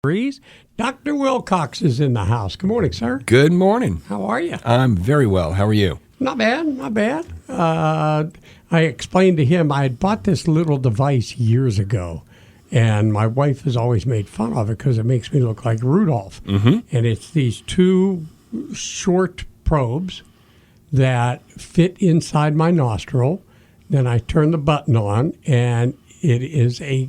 Dr. Wilcox is in the house. Good morning, sir. Good morning. How are you? I'm very well. How are you? Not bad, not bad. I explained to him I had bought this little device years ago, and my wife has always made fun of it because it makes me look like Rudolph. Mm-hmm. And it's these two short probes that fit inside my nostril. Then I turn the button on, and it is a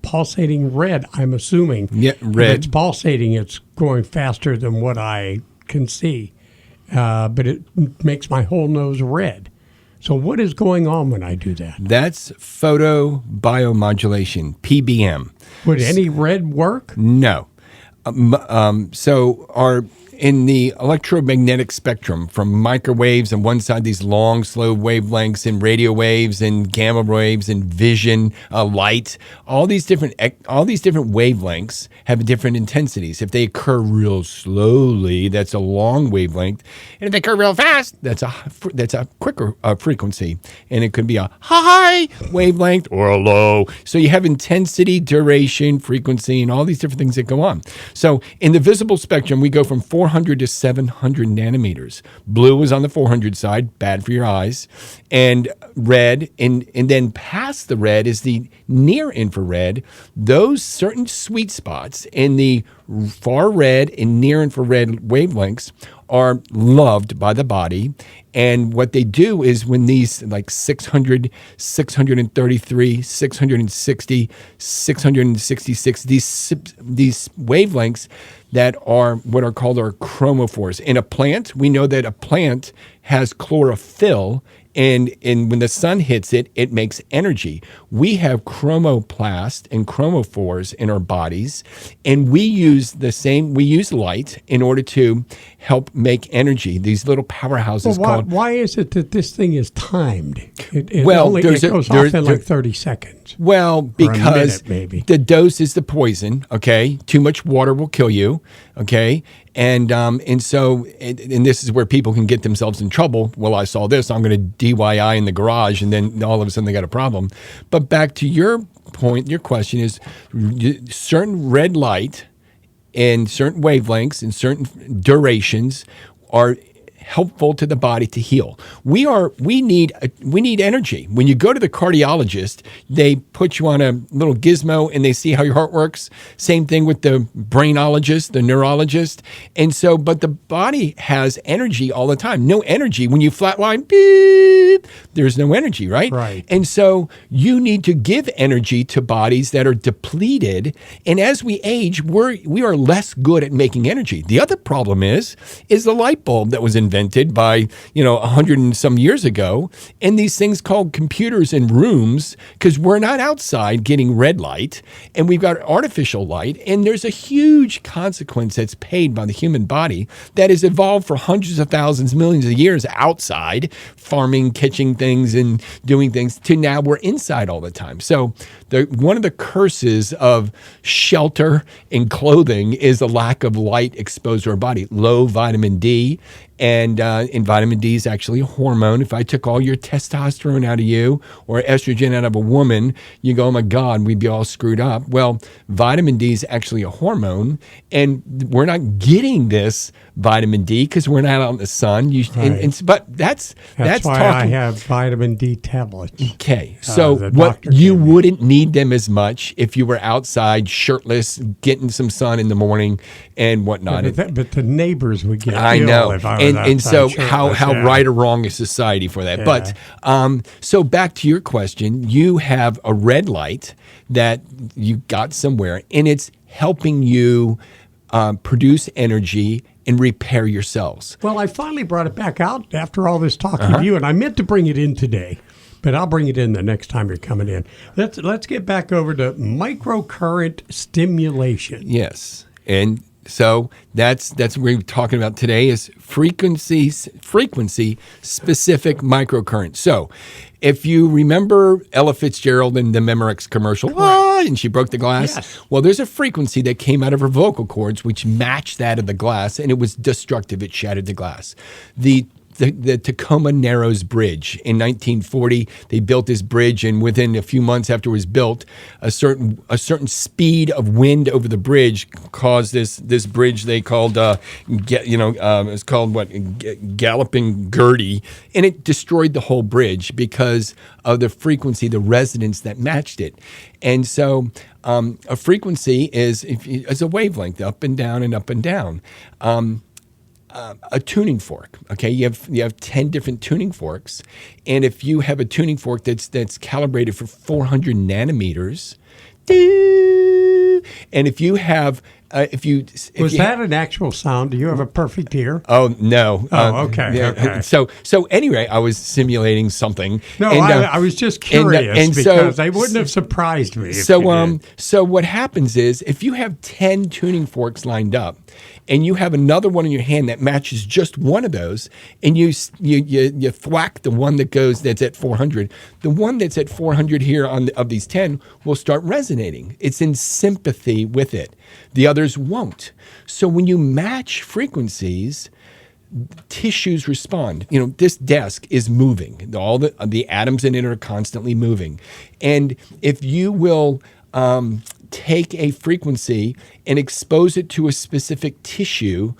pulsating red, I'm assuming. Yeah, red. If it's pulsating, it's going faster than what I can see. But it makes my whole nose red. So what is going on when I do that? That's photobiomodulation, PBM. Would any red work? No. In the electromagnetic spectrum, from microwaves on one side, these long, slow wavelengths, and radio waves, and gamma waves, and vision, light, all these different wavelengths have different intensities. If they occur real slowly, that's a long wavelength, and if they occur real fast, that's a quicker frequency, and it could be a high wavelength or a low. So you have intensity, duration, frequency, and all these different things that go on. So in the visible spectrum, we go from 400 to 700 nanometers. Blue is on the 400 side, bad for your eyes, and red, and then past the red is the near infrared. Those certain sweet spots in the far red and near infrared wavelengths are loved by the body. And what they do is when these like 600, 633, 660, 666, these wavelengths that are what are called our chromophores. In a plant, we know that a plant has chlorophyll, and when the sun hits it, it makes energy. We have chromoplast and chromophores in our bodies, and we use light in order to help make energy. These little powerhouses called... Why is it that this thing is timed? It goes off in like 30 seconds. Well, because minute, maybe. The dose is the poison, okay? Too much water will kill you, okay? And this is where people can get themselves in trouble. Well, I saw this, I'm going to DIY in the garage, and then all of a sudden they got a problem. But back to your point, your question is certain red light and certain wavelengths and certain durations are helpful to the body to heal. We need energy. When you go to the cardiologist, they put you on a little gizmo and they see how your heart works. Same thing with the brainologist, the neurologist. And so, but the body has energy all the time. No energy. When you flatline, beep, there's no energy, right? Right. And so you need to give energy to bodies that are depleted. And as we age, we are less good at making energy. The other problem is the light bulb that was invented by 100 and some years ago, and these things called computers in rooms, because we're not outside getting red light, and we've got artificial light, and there's a huge consequence that's paid by the human body that has evolved for hundreds of thousands, millions of years outside, farming, catching things, and doing things, to now we're inside all the time. So one of the curses of shelter and clothing is the lack of light exposed to our body, low vitamin D. And vitamin D is actually a hormone. If I took all your testosterone out of you or estrogen out of a woman, you go, oh my God, we'd be all screwed up. Well, vitamin D is actually a hormone, and we're not getting this vitamin D because we're not out in the sun. But that's why talking. I have vitamin D tablets. Okay, so you wouldn't need them as much if you were outside shirtless, getting some sun in the morning and whatnot. But the neighbors would get I ill know. if I was And so shirtless, how right or wrong is society for that? Yeah. But so back to your question, you have a red light that you got somewhere, and it's helping you produce energy and repair your cells. Well, I finally brought it back out after all this talking to you, and I meant to bring it in today, but I'll bring it in the next time you're coming in. Let's get back over to microcurrent stimulation. Yes, and so that's what we're talking about today is frequency specific microcurrent. So if you remember Ella Fitzgerald in the Memorex commercial, and she broke the glass. Yes. Well, there's a frequency that came out of her vocal cords which matched that of the glass, and it was destructive. It shattered the glass. The the Tacoma Narrows Bridge. In 1940, they built this bridge, and within a few months after it was built, a certain speed of wind over the bridge caused this bridge they called it's called Galloping Gertie, and it destroyed the whole bridge because of the frequency, the resonance that matched it. And so a frequency is a wavelength, up and down and up and down. A tuning fork. Okay, you have 10 different tuning forks, and if you have a tuning fork that's calibrated for 400 nanometers, and if you have that an actual sound? Do you have a perfect ear? Oh no. Okay. Yeah, okay. So anyway, I was simulating something. No, and, I was just curious because they wouldn't have surprised me. So what happens is if you have 10 tuning forks lined up, and you have another one in your hand that matches just one of those, and you thwack the one that's at 400, the one that's at 400 here of these 10 will start resonating. It's in sympathy with it. The others won't. So when you match frequencies, tissues respond. This desk is moving. All the atoms in it are constantly moving. And if you will take a frequency and expose it to a specific tissue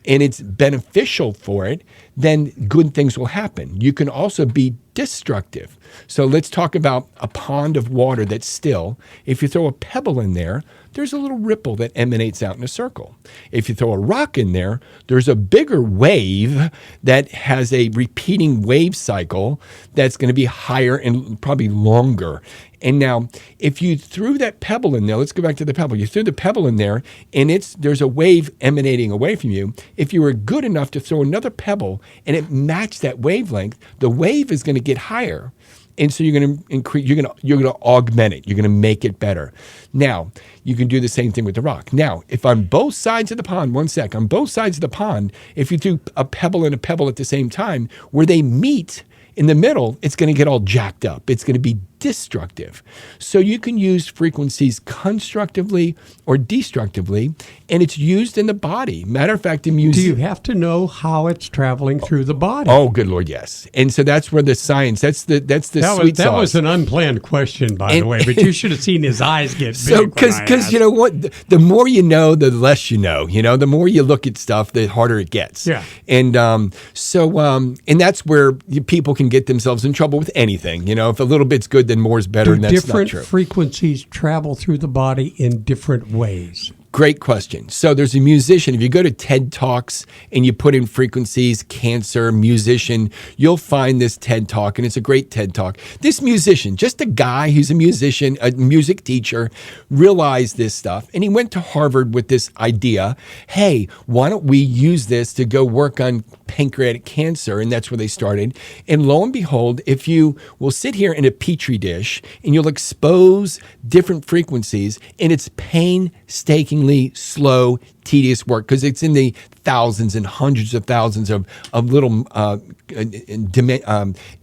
and it's beneficial for it, then good things will happen. You can also be destructive. So let's talk about a pond of water that's still. If you throw a pebble in there, there's a little ripple that emanates out in a circle. If you throw a rock in there, there's a bigger wave that has a repeating wave cycle that's going to be higher and probably longer. And now, if you threw that pebble in there, let's go back to the pebble. You threw the pebble in there, and there's a wave emanating away from you. If you were good enough to throw another pebble and it matched that wavelength, the wave is going to get higher. And so you're going to increase. You're going to augment it. You're going to make it better. Now you can do the same thing with the rock. Now, if on both sides of the pond, on both sides of the pond, if you do a pebble and a pebble at the same time, where they meet in the middle, it's going to get all jacked up. It's going to be destructive. So you can use frequencies constructively or destructively, and it's used in the body. Matter of fact, do you have to know how it's traveling through the body? Oh, good Lord, yes. And so that's where the science, that's the sweet sauce. That was an unplanned question, by the way, but you should have seen his eyes get big. So, because you know what, the more you know, the less you know. The more you look at stuff, the harder it gets. Yeah. And and that's where people can get themselves in trouble with anything. If a little bit's good, then more is better, and that's not true. Different frequencies travel through the body in different ways. Great question. So there's a musician. If you go to TED Talks and you put in frequencies, cancer, musician, you'll find this TED Talk, and it's a great TED Talk. This musician, just a guy who's a musician, a music teacher, realized this stuff, and he went to Harvard with this idea, hey, why don't we use this to go work on pancreatic cancer? And that's where they started. And lo and behold, if you will sit here in a petri dish and you'll expose different frequencies, and it's painstakingly slow, tedious work, because it's in the thousands and hundreds of thousands of little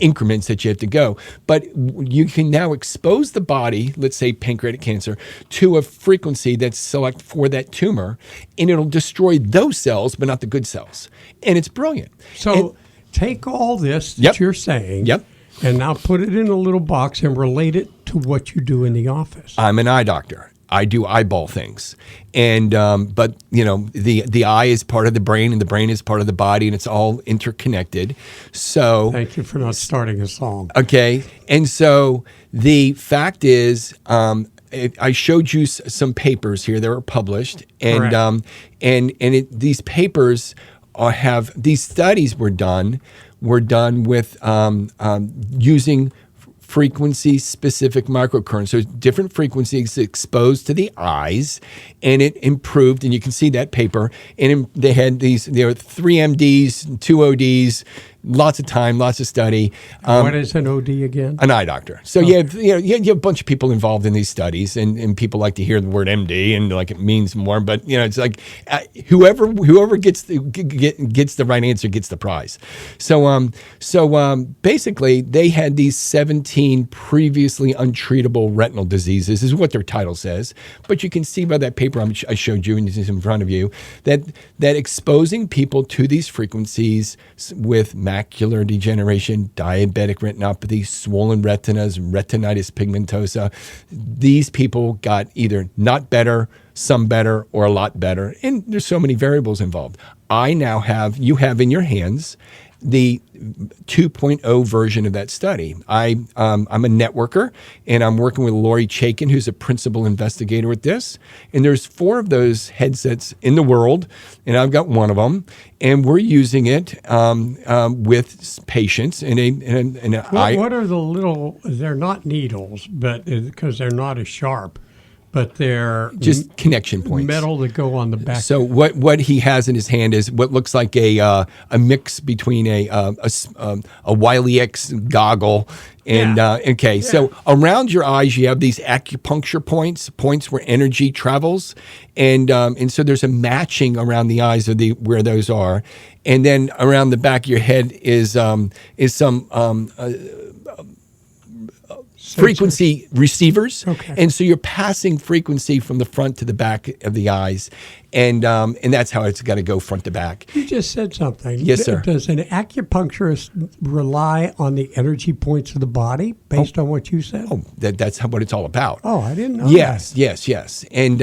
increments that you have to go. But you can now expose the body, let's say pancreatic cancer, to a frequency that's select for that tumor, and it'll destroy those cells, but not the good cells. And it's brilliant. So take all this that you're saying, and now put it in a little box and relate it to what you do in the office. I'm an eye doctor. I do eyeball things, and but the eye is part of the brain, and the brain is part of the body, and it's all interconnected. So thank you for not starting a song. Okay, and so the fact is, I showed you some papers here that were published, and these papers these studies were done with using frequency-specific microcurrents. So different frequencies exposed to the eyes, and it improved, and you can see that paper. And they had there were 3 MDs, 2 ODs, lots of time, lots of study. What is an OD again? An eye doctor. So you have a bunch of people involved in these studies, and people like to hear the word MD and like it means more. But it's like whoever gets the right answer gets the prize. So basically, they had these 17 previously untreatable retinal diseases, is what their title says. But you can see by that paper I showed you and it's in front of you that exposing people to these frequencies with macular degeneration, diabetic retinopathy, swollen retinas, retinitis pigmentosa, these people got either not better, some better, or a lot better. And there's so many variables involved. You have in your hands the 2.0 version of that study. I'm a networker, and I'm working with Lori Chaikin, who's a principal investigator with this. And there's 4 of those headsets in the world, and I've got one of them. And we're using it with patients What are the little? They're not needles, but because they're not as sharp. But they're just connection points, metal that go on the back. So what he has in his hand is what looks like a mix between a Wiley X goggle and So around your eyes you have these acupuncture points where energy travels, and so there's a matching around the eyes of where those are, and then around the back of your head is some frequency receivers. Okay. And so you're passing frequency from the front to the back of the eyes. And that's how it's got to go front to back. You just said something. Yes, sir. Does an acupuncturist rely on the energy points of the body based on what you said? Oh, that's what it's all about. Oh, I didn't know Yes, that. yes. And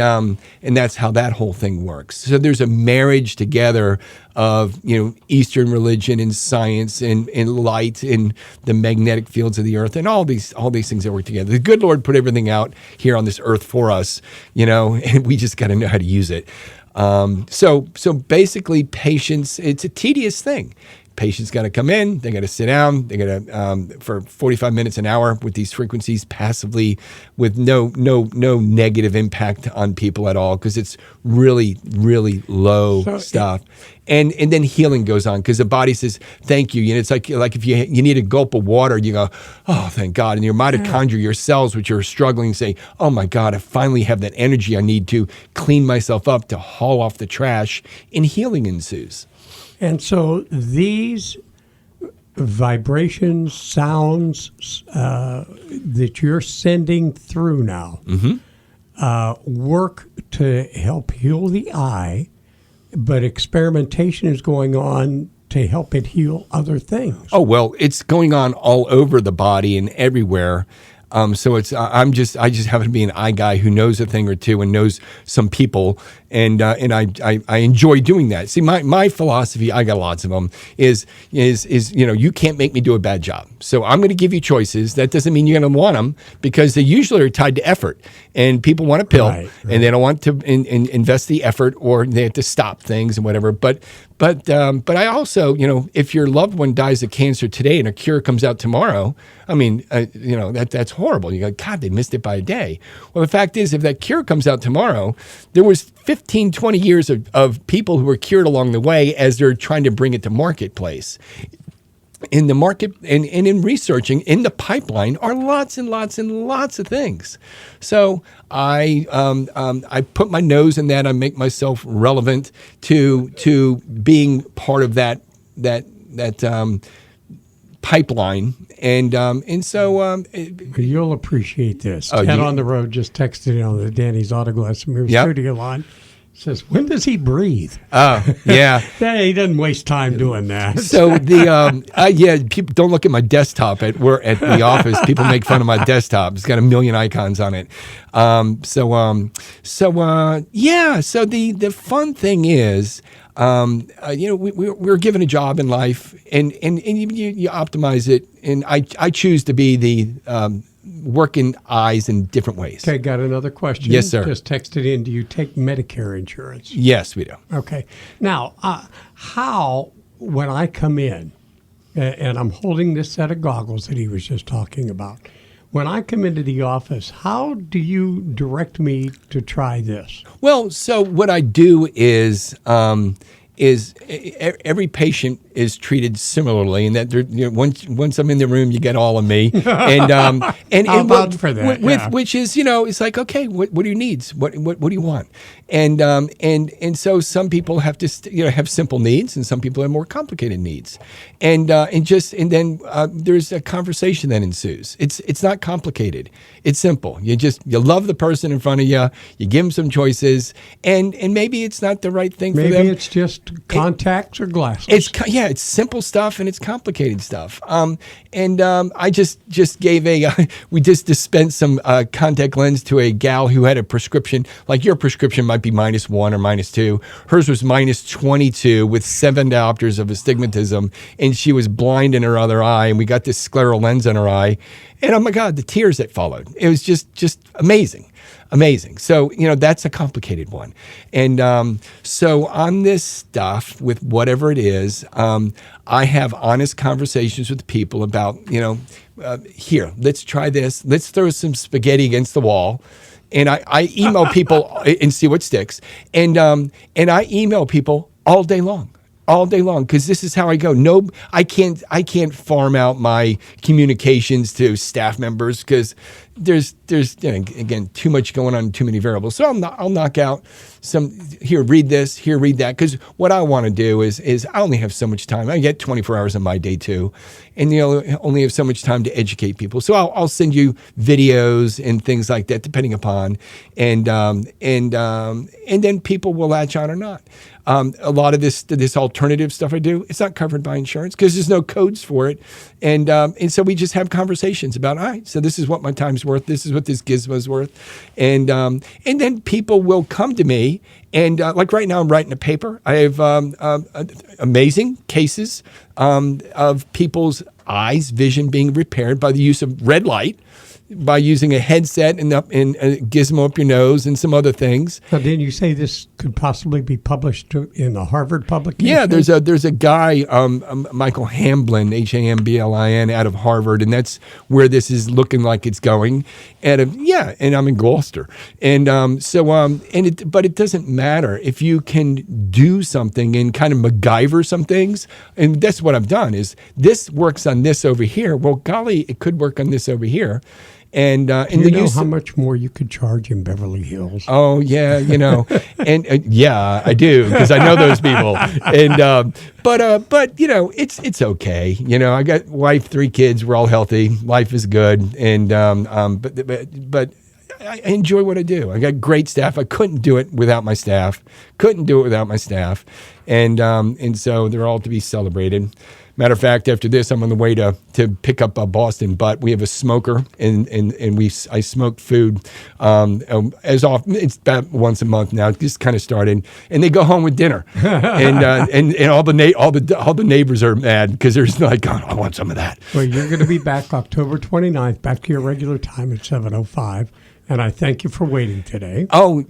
that's how that whole thing works. So there's a marriage together of Eastern religion and science and light and the magnetic fields of the earth and all these things that work together. The good Lord put everything out here on this earth for us, and we just got to know how to use it. So basically, patients, it's a tedious thing. Patients got to come in, they got to sit down, they got to for 45 minutes, an hour with these frequencies passively, with no negative impact on people at all, because it's really, really low stuff. And then healing goes on because the body says, thank you. It's like if you need a gulp of water, you go, oh, thank God. And your mitochondria, your cells, which are struggling, say, oh my God, I finally have that energy I need to clean myself up, to haul off the trash, and healing ensues. And so these vibrations, sounds that you're sending through now work to help heal the eye, but experimentation is going on to help it heal other things. Oh, well, it's going on all over the body and everywhere. So I just happen to be an eye guy who knows a thing or two and knows some people, and I enjoy doing that. See, my philosophy, I got lots of them, is you can't make me do a bad job. So I'm going to give you choices. That doesn't mean you're going to want them, because they usually are tied to effort, and people want a pill, right. And they don't want to invest the effort, or they have to stop things and whatever. But I also, if your loved one dies of cancer today and a cure comes out tomorrow, I mean, that's horrible. You go, God, they missed it by a day. Well, the fact is, if that cure comes out tomorrow, there was 15, 20 years of people who were cured along the way as they're trying to bring it to marketplace. In the market and in researching, in the pipeline are lots and lots and lots of things. So I put my nose in that. I make myself relevant to being part of that pipeline, and so you'll appreciate this. Oh, Ted on the road just texted in on the Danny's Autoglass Mirror studio line. Says, when does he breathe? Oh, yeah. He doesn't waste time doing that. So people don't look at my desktop at the office. People make fun of my desktop. It's got a million icons on it. So the fun thing is, we're given a job in life, and you optimize it. And I choose to be the working eyes in different ways. Okay, got another question. Yes, sir. Just texted in. Do you take Medicare insurance? Yes, we do. Okay. Now, how, when I come in, and I'm holding this set of goggles that he was just talking about, when I come into the office, how do you direct me to try this? Well, so what I do is every patient is treated similarly, and that once I'm in the room, you get all of me. And I'll vouch for that. which is, it's like, okay, what are your needs? What do you want? And so some people have to have simple needs, and some people have more complicated needs, and then there's a conversation that ensues. It's not complicated. It's simple. You love the person in front of you. You give them some choices, and maybe it's not the right thing for them. Maybe it's just contacts or glasses. It's simple stuff and it's complicated stuff. I just gave we just dispensed some contact lens to a gal who had a prescription. Like your prescription might be -1 or -2. Hers was -22 with 7 diopters of astigmatism, and she was blind in her other eye. And we got this scleral lens in her eye, and oh my God, the tears that followed! It was just amazing. So, that's a complicated one. And so on this stuff, with whatever it is, I have honest conversations with people about, here, let's try this. Let's throw some spaghetti against the wall. And I email people and see what sticks. And I email people all day long. Because this is how I go. No, I can't farm out my communications to staff members because there's again too much going on, too many variables. So I'll knock out some here. Read this. Here, read that. Because what I want to do is I only have so much time. I get 24 hours in my day too, and only have so much time to educate people. So I'll send you videos and things like that, depending upon, and then people will latch on or not. A lot of this alternative stuff I do, it's not covered by insurance because there's no codes for it, and so we just have conversations about, all right, so this is what my time's worth, this is what this gizmo's worth, and then people will come to me, and like right now I'm writing a paper. I have amazing cases of people's eyes, vision being repaired by the use of red light, by using a headset and a gizmo up your nose and some other things. Now, didn't you say this could possibly be published in the Harvard publication? Yeah, there's a guy, Michael Hamblin, Hamblin, out of Harvard, and that's where this is looking like it's going. And I'm in Gloucester, and but it doesn't matter if you can do something and kind of MacGyver some things, and that's what I've done. Is this works on this over here? Well, golly, it could work on this over here. And do you know how much more you could charge in Beverly Hills? Oh yeah, and yeah, I do because I know those people. And but it's okay. I got wife, 3 kids. We're all healthy. Life is good. And but I enjoy what I do. I got great staff. I couldn't do it without my staff. And so they're all to be celebrated. Matter of fact, after this, I'm on the way to pick up Boston. But we have a smoker, and I smoke food as often. It's about once a month now. It just kind of started, and they go home with dinner, and all the neighbors are mad because they're just like, oh, I want some of that. Well, you're going to be back October 29th, back to your regular time at 7:05. And I thank you for waiting today. Oh,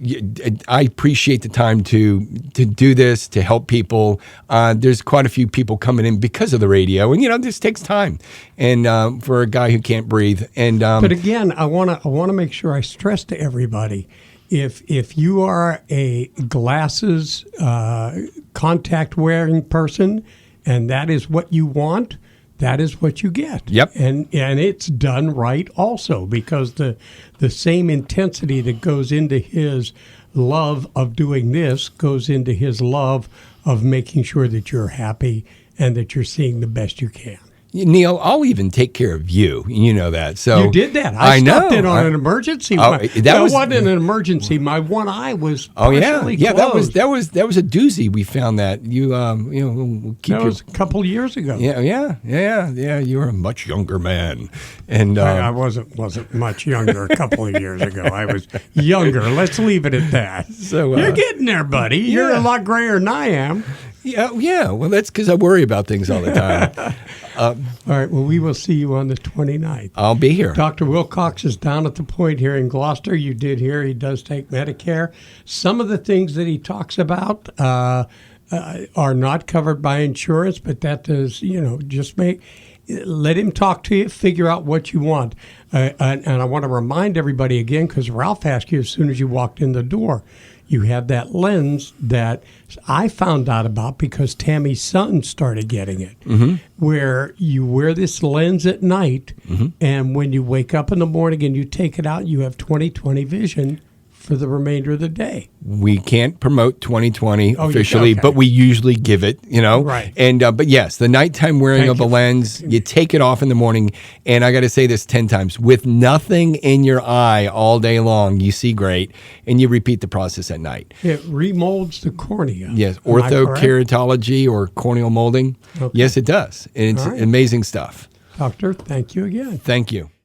I appreciate the time to do this, to help people. There's quite a few people coming in because of the radio, and this takes time. And for a guy who can't breathe, and but again, I want to make sure I stress to everybody, if you are a glasses contact wearing person, and that is what you want, that is what you get. Yep. And it's done right also, because the same intensity that goes into his love of doing this goes into his love of making sure that you're happy and that you're seeing the best you can. Neil, I'll even take care of you. You know that. So you did that. I stopped in on an emergency. It wasn't an emergency. My one eye was partially closed. That was a doozy. We found that we'll keep that was a couple years ago. Yeah. You were a much younger man, and I wasn't much younger a couple of years ago. I was younger. Let's leave it at that. So you're getting there, buddy. You're a lot grayer than I am. Yeah. Well, that's because I worry about things all the time. All right. Well, we will see you on the 29th. I'll be here. Dr. Wilcox is down at the Point here in Gloucester. You did hear he does take Medicare. Some of the things that he talks about are not covered by insurance, but that does, just make. let him talk to you, figure out what you want. And I want to remind everybody again, because Ralph asked you as soon as you walked in the door, you have that lens that I found out about because Tammy's son started getting it, where you wear this lens at night, and when you wake up in the morning and you take it out, you have 20/20 vision for the remainder of the day. We can't promote 20/20 Oh, officially, okay. but we usually give it, Right. And but yes, the nighttime wearing Thank of a you. lens, you take it off in the morning, and I got to say this 10 times: with nothing in your eye all day long, you see great, and you repeat the process at night. It remolds the cornea. Yes, Am I correct? orthokeratology or corneal molding. Okay. Yes, it does, and it's All right. amazing stuff. Doctor, thank you again. Thank you.